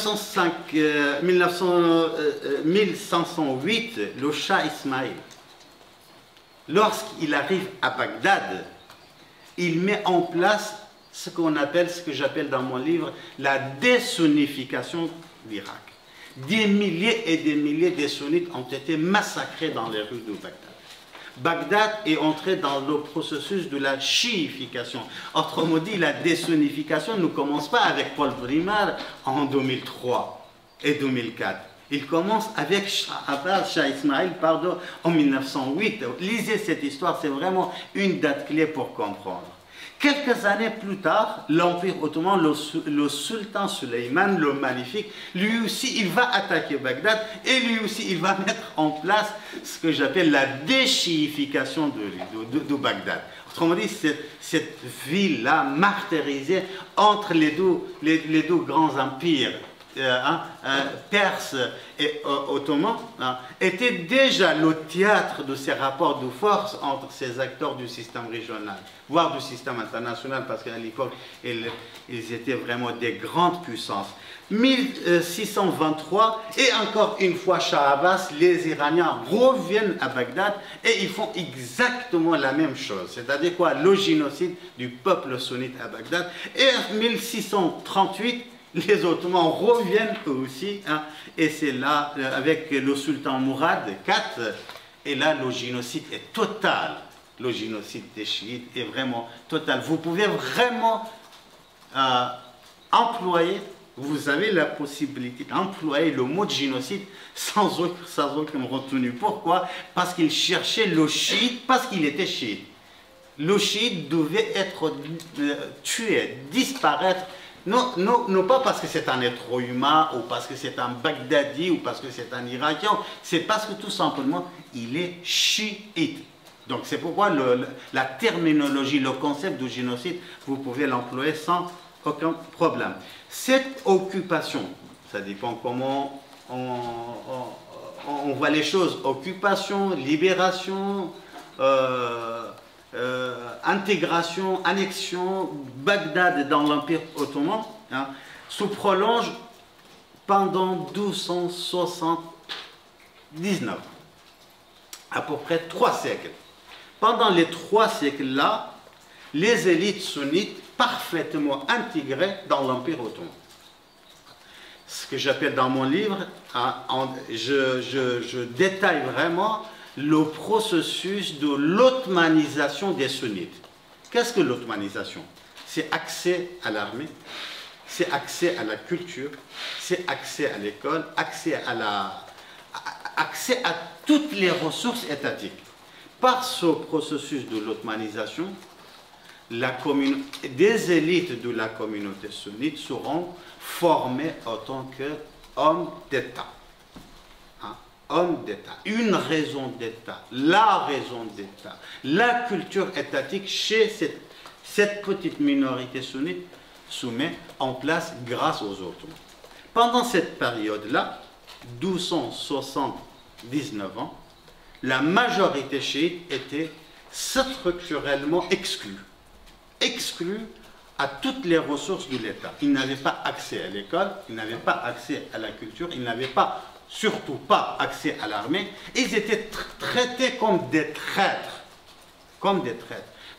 1508, le Shah Ismail, lorsqu'il arrive à Bagdad, il met en place ce qu'on appelle, ce que j'appelle dans mon livre, la désunification d'Irak. Des milliers et des milliers de sunnites ont été massacrés dans les rues de Bagdad. Bagdad est entré dans le processus de la chiification. Autrement dit, la désunification ne commence pas avec Paul Brimard en 2003 et 2004. Il commence avec Shah Ismail en 1908. Lisez cette histoire, c'est vraiment une date clé pour comprendre. Quelques années plus tard, l'Empire ottoman, le sultan Suleiman, le Magnifique, lui aussi, il va attaquer Bagdad et lui aussi, il va mettre en place ce que j'appelle la déchiification de Bagdad. Autrement dit, cette ville-là, martyrisée entre les deux grands empires, perse et ottoman, était déjà le théâtre de ces rapports de force entre ces acteurs du système régional, voire du système international, parce qu'à l'époque, ils étaient vraiment des grandes puissances. 1623, et encore une fois, Shah Abbas, les Iraniens reviennent à Bagdad et ils font exactement la même chose, c'est-à-dire quoi, le génocide du peuple sunnite à Bagdad. Et en 1638, les Ottomans reviennent eux aussi, et c'est là, avec le sultan Mourad IV, et là le génocide est total. Le génocide des chiites est vraiment total. Vous pouvez vraiment employer, vous avez la possibilité d'employer le mot de génocide sans aucune retenue. Pourquoi? Parce qu'il cherchait le chiite, parce qu'il était chiite. Le chiite devait être tué, disparaître. Non, pas parce que c'est un être humain, ou parce que c'est un Baghdadi, ou parce que c'est un Irakien, c'est parce que tout simplement, il est chiite. Donc c'est pourquoi la terminologie, le concept de génocide, vous pouvez l'employer sans aucun problème. Cette occupation, ça dépend comment on voit les choses, occupation, libération, intégration, annexion, Bagdad dans l'Empire ottoman, se prolonge pendant 1279, à peu près 3 siècles. Pendant les 3 siècles-là, les élites sunnites parfaitement intégrées dans l'Empire ottoman. Ce que j'appelle dans mon livre, je détaille vraiment le processus de l'ottomanisation des sunnites. Qu'est-ce que l'ottomanisation? C'est accès à l'armée, c'est accès à la culture, c'est accès à l'école, accès à toutes les ressources étatiques. Par ce processus de l'ottomanisation, des élites de la communauté sunnite seront formées en tant qu'hommes d'État. Homme d'État, une raison d'État, la raison d'État, la culture étatique chez cette petite minorité sunnite se met en place grâce aux Ottomans. Pendant cette période-là, 1279 ans, la majorité chiite était structurellement exclue à toutes les ressources de l'État. Ils n'avaient pas accès à l'école, ils n'avaient pas accès à la culture, ils n'avaient pas surtout pas accès à l'armée, ils étaient traités comme des traîtres.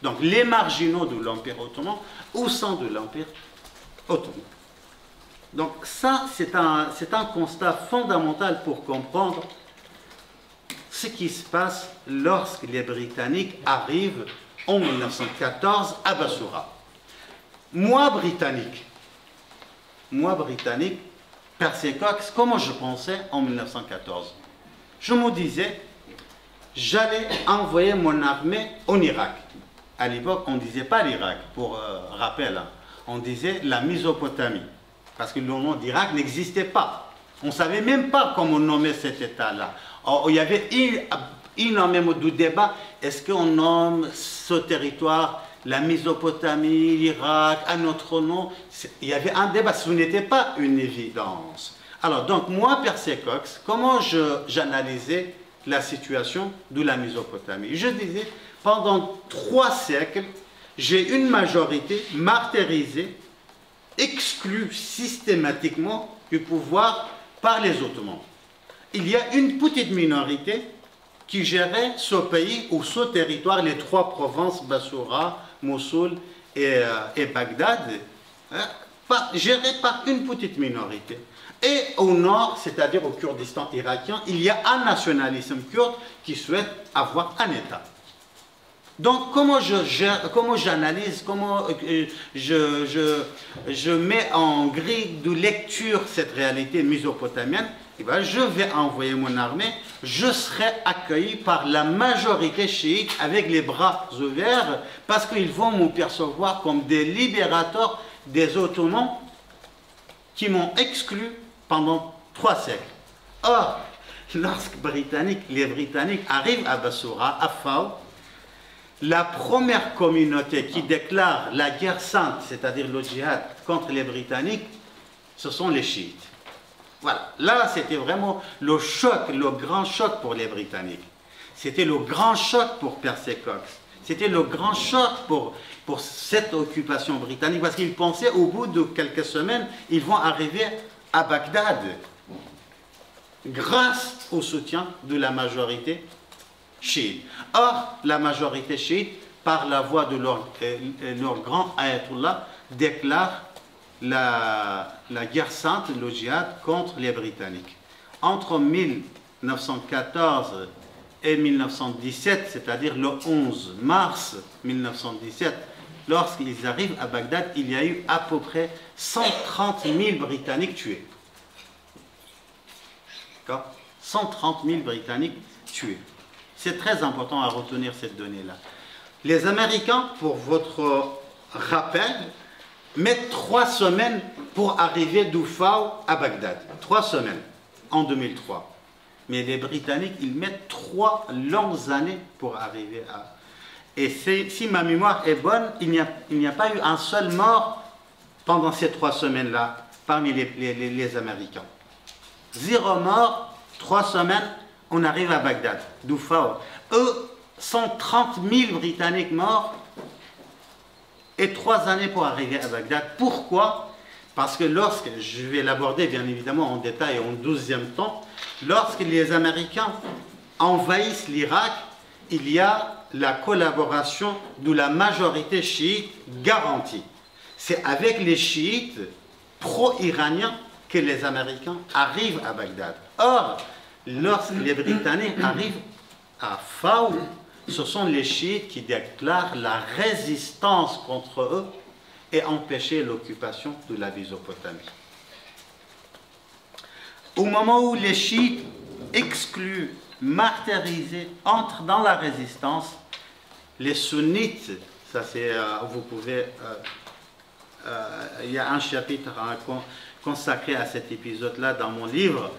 Donc les marginaux de l'Empire ottoman au sein de l'Empire ottoman. Donc ça, c'est un constat fondamental pour comprendre ce qui se passe lorsque les Britanniques arrivent en 1914 à Bassoura. Moi, Britannique, Percy Cox, comment je pensais en 1914? Je me disais, j'allais envoyer mon armée en Irak. À l'époque, on ne disait pas l'Irak, pour rappel, on disait la Mésopotamie, parce que le nom d'Irak n'existait pas. On ne savait même pas comment nommer cet État-là. Il y avait énormément de débats. Est-ce qu'on nomme ce territoire la Mésopotamie, l'Irak, un autre nom? Il y avait un débat, ce n'était pas une évidence. Alors, donc, moi, Percy Cox, comment j'analysais la situation de la Mésopotamie? Je disais, pendant 3 siècles, j'ai une majorité martyrisée, exclue systématiquement du pouvoir par les Ottomans. Il y a une petite minorité qui gérait ce pays ou ce territoire, les trois provinces, Bassoura, Mossoul et Bagdad, gérées par une petite minorité. Et au nord, c'est-à-dire au Kurdistan irakien, il y a un nationalisme kurde qui souhaite avoir un État. Donc, comment j'analyse, comment je mets en grille de lecture cette réalité mésopotamienne? Eh bien, je vais envoyer mon armée, je serai accueilli par la majorité chiite avec les bras ouverts parce qu'ils vont me percevoir comme des libérateurs des Ottomans qui m'ont exclu pendant 3 siècles. Or, lorsque les Britanniques arrivent à Bassoura, à Fao, la première communauté qui déclare la guerre sainte, c'est-à-dire le djihad contre les Britanniques, ce sont les chiites. Voilà, là c'était vraiment le choc, le grand choc pour les Britanniques. C'était le grand choc pour Percy Cox. C'était le grand choc pour cette occupation britannique, parce qu'ils pensaient au bout de quelques semaines, ils vont arriver à Bagdad, grâce au soutien de la majorité chiite. Or, la majorité chiite, par la voix de leur grand ayatollah, déclare la guerre sainte, le djihad, contre les Britanniques. Entre 1914 et 1917, c'est-à-dire le 11 mars 1917, lorsqu'ils arrivent à Bagdad, il y a eu à peu près 130 000 Britanniques tués. 130 000 Britanniques tués. C'est très important à retenir cette donnée-là. Les Américains, pour votre rappel, mettent 3 semaines pour arriver d'Ufao à Bagdad. 3 semaines en 2003. Mais les Britanniques, ils mettent 3 longues années pour arriver à... Et si ma mémoire est bonne, il n'y a pas eu un seul mort pendant ces 3 semaines-là parmi les Américains. 0 mort, 3 semaines, on arrive à Bagdad, d'Ufao. Eux, 130 000 Britanniques morts et 3 années pour arriver à Bagdad. Pourquoi? Parce que lorsque, je vais l'aborder bien évidemment en détail en 12e temps, lorsque les Américains envahissent l'Irak, il y a la collaboration de la majorité chiite garantie. C'est avec les chiites pro-iraniens que les Américains arrivent à Bagdad. Or, lorsque les Britanniques arrivent à Fao, ce sont les chiites qui déclarent la résistance contre eux et empêcher l'occupation de la Mésopotamie. Au moment où les chiites exclus, martyrisés, entrent dans la résistance, les sunnites, ça c'est, vous pouvez, il y a un chapitre consacré à cet épisode-là dans mon livre.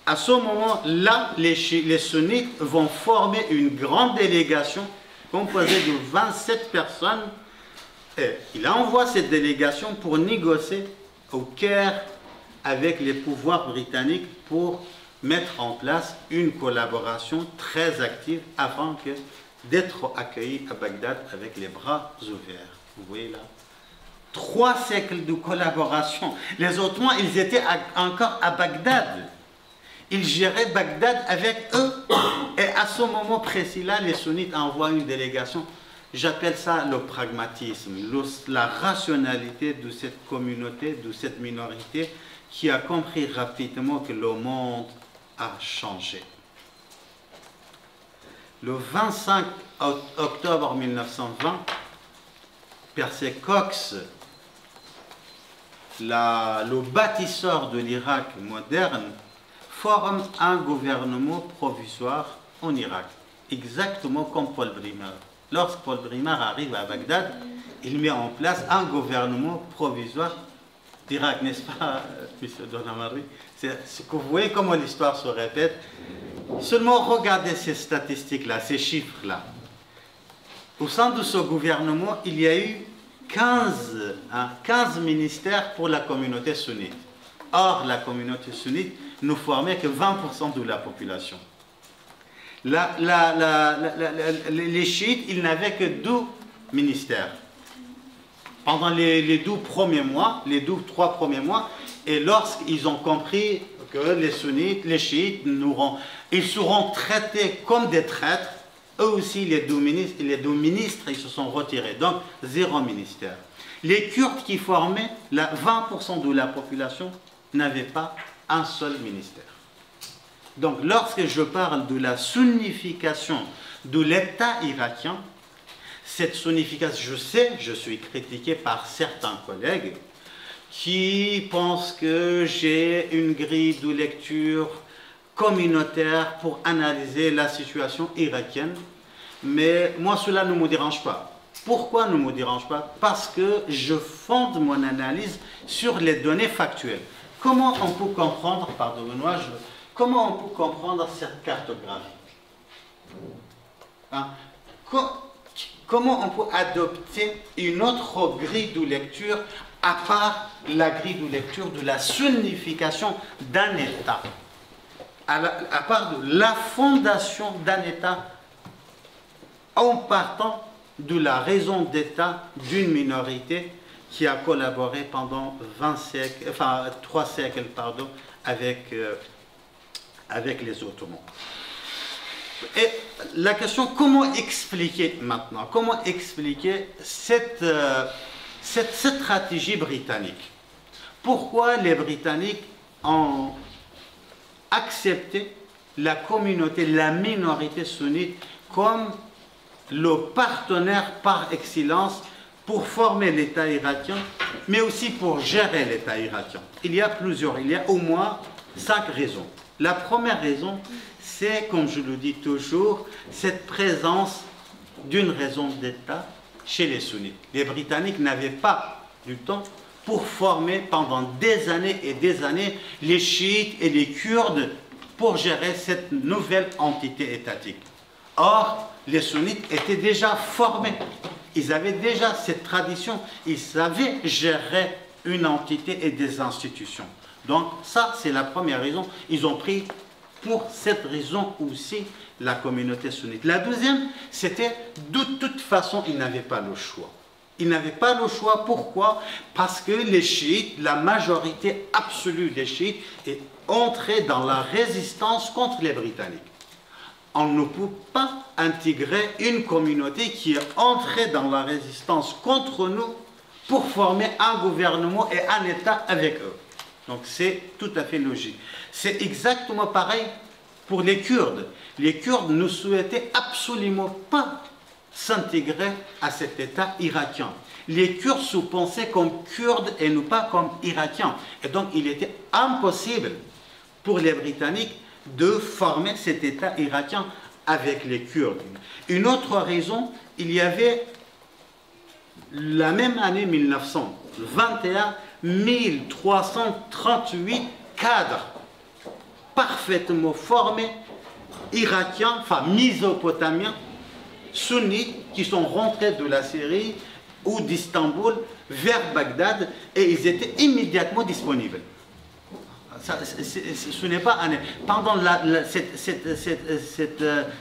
À ce moment-là, les sunnites vont former une grande délégation composée de 27 personnes. Et il envoie cette délégation pour négocier au Caire avec les pouvoirs britanniques pour mettre en place une collaboration très active afin d'être accueillis à Bagdad avec les bras ouverts. Vous voyez là, 3 siècles de collaboration. Les Ottomans, ils étaient encore à Bagdad. Ils géraient Bagdad avec eux. Et à ce moment précis-là, les sunnites envoient une délégation. J'appelle ça le pragmatisme, la rationalité de cette communauté, de cette minorité qui a compris rapidement que le monde a changé. Le 25 octobre 1920, Percy Cox, le bâtisseur de l'Irak moderne, forme un gouvernement provisoire en Irak, exactement comme Paul Brimard. Lorsque Paul Brimard arrive à Bagdad, il met en place un gouvernement provisoire d'Irak, n'est-ce pas, M. Donamari? C'est que vous voyez comment l'histoire se répète. Seulement regardez ces statistiques-là, ces chiffres-là. Au sein de ce gouvernement, il y a eu 15 ministères pour la communauté sunnite. Or, la communauté sunnite ne formait que 20% de la population. Les chiites, ils n'avaient que 2 ministères. Pendant les 3 premiers mois, Et lorsqu'ils ont compris que les sunnites, les chiites, ils seront traités comme des traîtres, eux aussi, les deux ministres, ils se sont retirés. Donc, 0 ministère. Les Kurdes qui formaient 20% de la population n'avaient pas un seul ministère. Donc, lorsque je parle de la sunnification de l'État irakien, cette sunnification, je sais, je suis critiqué par certains collègues qui pensent que j'ai une grille de lecture communautaire pour analyser la situation irakienne, mais moi cela ne me dérange pas. Pourquoi ne me dérange pas? Parce que je fonde mon analyse sur les données factuelles. Comment on peut comprendre, pardonnez-moi, comment on peut comprendre cette cartographie? Hein? Comment on peut adopter une autre grille de lecture à part la grille de lecture de la sunnification d'un État, à part de la fondation d'un État en partant de la raison d'État d'une minorité qui a collaboré pendant 3 siècles avec les Ottomans. Et la question, comment expliquer maintenant, comment expliquer cette stratégie britannique? Pourquoi les Britanniques ont accepté la communauté, la minorité sunnite comme le partenaire par excellence pour former l'État irakien, mais aussi pour gérer l'État irakien? Il y a au moins 5 raisons. La première raison, c'est, comme je le dis toujours, cette présence d'une raison d'État chez les sunnites. Les Britanniques n'avaient pas du temps pour former pendant des années et des années les chiites et les Kurdes pour gérer cette nouvelle entité étatique. Or, les sunnites étaient déjà formés. Ils avaient déjà cette tradition. Ils savaient gérer une entité et des institutions. Donc, ça, c'est la première raison. Ils ont pris, pour cette raison aussi, la communauté sunnite. La deuxième, c'était, de toute façon, ils n'avaient pas le choix. Ils n'avaient pas le choix. Pourquoi? Parce que les chiites, la majorité absolue des chiites, est entrée dans la résistance contre les Britanniques. On ne peut pas intégrer une communauté qui est entrée dans la résistance contre nous pour former un gouvernement et un État avec eux. Donc c'est tout à fait logique. C'est exactement pareil pour les Kurdes. Les Kurdes ne souhaitaient absolument pas s'intégrer à cet État irakien. Les Kurdes se pensaient comme Kurdes et non pas comme Irakiens. Et donc il était impossible pour les Britanniques de former cet État irakien avec les Kurdes. Une autre raison, il y avait la même année 1921, 1338 cadres parfaitement formés, irakiens, enfin mésopotamiens, sunnites, qui sont rentrés de la Syrie ou d'Istanbul vers Bagdad, et ils étaient immédiatement disponibles. Ce n'est pas pendant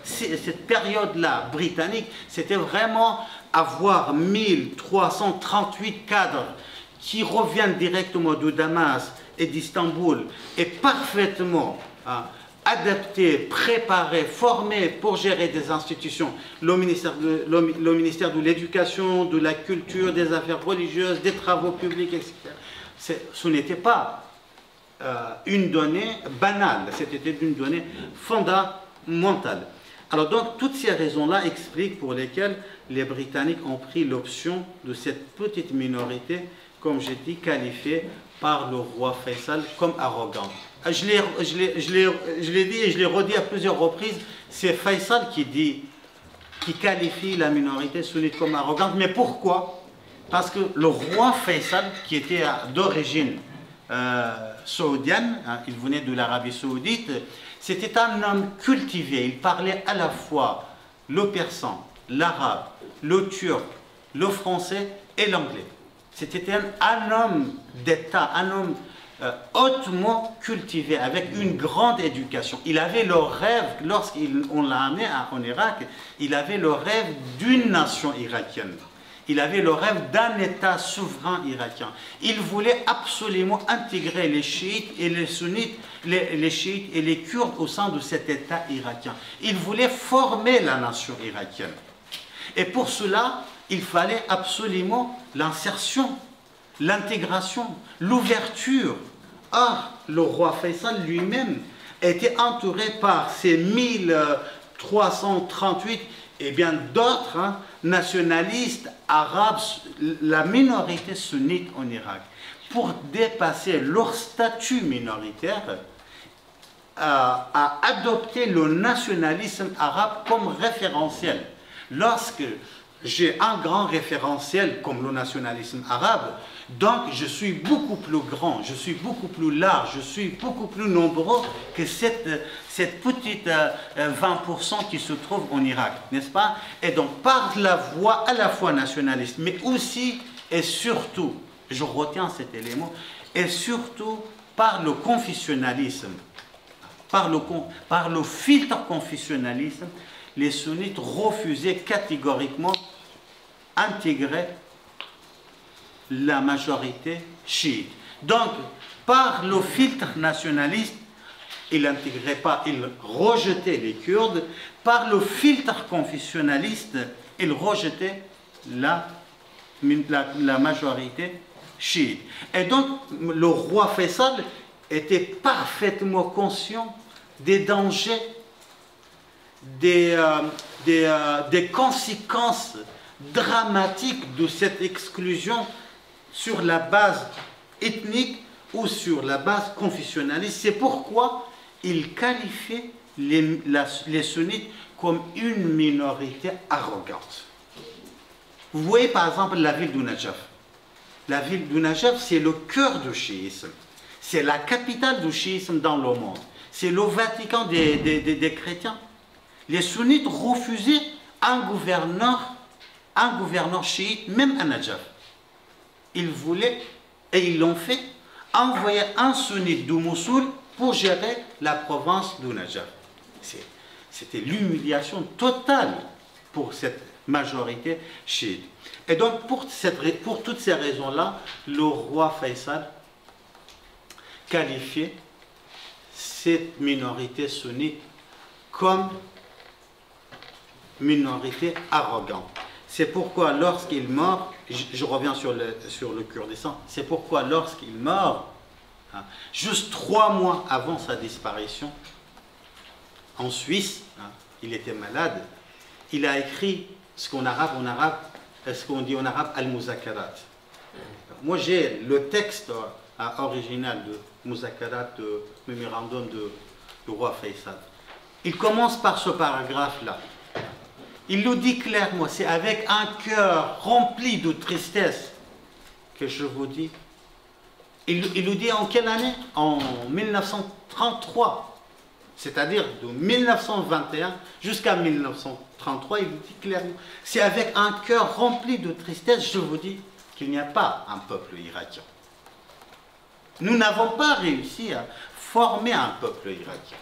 cette période-là britannique, c'était vraiment avoir 1338 cadres qui reviennent directement de Damas et d'Istanbul et parfaitement adaptés, préparés, formés pour gérer des institutions, le ministère de l'Éducation, de la Culture, des Affaires religieuses, des Travaux publics, etc. Ce n'était pas une donnée banale, c'était une donnée fondamentale. Alors donc, toutes ces raisons-là expliquent pour lesquelles les Britanniques ont pris l'option de cette petite minorité, comme j'ai dit, qualifiée par le roi Faisal comme arrogante. Je l'ai dit et je l'ai redit à plusieurs reprises, c'est Faisal qui qualifie la minorité sunnite comme arrogante. Mais pourquoi? Parce que le roi Faisal, qui était d'origine saoudienne, il venait de l'Arabie saoudite, c'était un homme cultivé. Il parlait à la fois le persan, l'arabe, le turc, le français et l'anglais. C'était un homme d'État, un homme hautement cultivé, avec une grande éducation. Il avait le rêve, lorsqu'on l'a amené en Irak, il avait le rêve d'une nation irakienne. Il avait le rêve d'un État souverain irakien. Il voulait absolument intégrer les chiites et les sunnites, les chiites et les kurdes au sein de cet État irakien. Il voulait former la nation irakienne. Et pour cela, il fallait absolument l'insertion, l'intégration, l'ouverture. Or, le roi Faisal lui-même était entouré par ces 1338 et bien d'autres nationalistes arabes, la minorité sunnite en Irak. Pour dépasser leur statut minoritaire, a adopté le nationalisme arabe comme référentiel. Lorsque j'ai un grand référentiel comme le nationalisme arabe, donc je suis beaucoup plus grand, je suis beaucoup plus large, je suis beaucoup plus nombreux que cette petite 20% qui se trouve en Irak, n'est-ce pas? Et donc par la voie à la fois nationaliste, mais aussi et surtout, je retiens cet élément, et surtout par le confessionnalisme, par le filtre confessionnalisme, les sunnites refusaient catégoriquement d'intégrer la majorité chiite. Donc, par le filtre nationaliste, il n'intégrait pas, il rejetait les Kurdes. Par le filtre confessionnaliste, il rejetait la majorité chiite. Et donc, le roi Faisal était parfaitement conscient des dangers, des conséquences dramatiques de cette exclusion sur la base ethnique ou sur la base confessionnaliste. C'est pourquoi il qualifiait les sunnites comme une minorité arrogante. Vous voyez par exemple la ville du Najaf. La ville du Najaf, c'est le cœur du chiisme. C'est la capitale du chiisme dans le monde. C'est le Vatican des chrétiens. Les sunnites refusaient un gouverneur chiite, même à Najaf. Ils voulaient, et ils l'ont fait, envoyer un sunnite de Mossoul pour gérer la province du Najaf. C'était l'humiliation totale pour cette majorité chiite. Et donc, pour toutes ces raisons-là, le roi Faisal qualifiait cette minorité sunnite comme minorité arrogante. C'est pourquoi lorsqu'il meurt, je reviens sur le Kurdistan, c'est pourquoi lorsqu'il meurt, juste 3 mois avant sa disparition, en Suisse, il était malade, il a écrit ce qu'on dit en arabe al-Muzakarat. Moi j'ai le texte original de Muzakarat, de mémorandum du roi Faisal. Il commence par ce paragraphe-là. Il le dit clairement, c'est avec un cœur rempli de tristesse que je vous dis. Il le dit en quelle année? En 1933. C'est-à-dire de 1921 jusqu'à 1933, il le dit clairement. C'est avec un cœur rempli de tristesse, je vous dis, qu'il n'y a pas un peuple irakien. Nous n'avons pas réussi à former un peuple irakien.